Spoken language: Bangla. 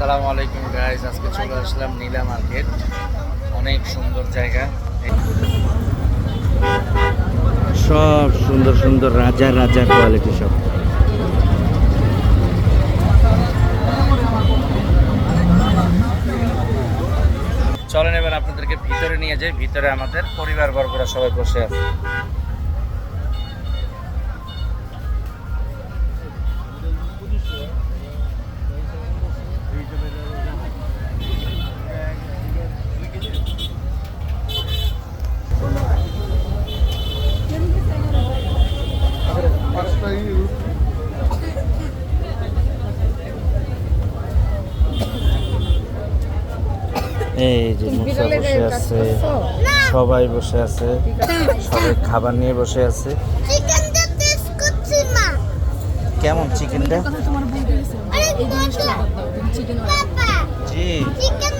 আসসালামু আলাইকুম গাইস, আজকে চলে আসলাম নীলা মার্কেট। অনেক সুন্দর জায়গা, সব সুন্দর সুন্দর রাজা রাজা কোয়ালিটি সব। চলেন এবার আপনাদেরকে ভিতরে নিয়ে যাই। ভিতরে আমাদের পরিবার বর্গরা সবাই বসে আছে। এই যে মুসা বসে আছে, সবাই বসে আছে, সবাই খাবার নিয়ে বসে আছে। চিকেনটা টেস্ট করছি মা। কেমন চিকেনটা? কথা তোমার বলতে গেছে এই জিনিসটা দাও চিকেন জি চিকেন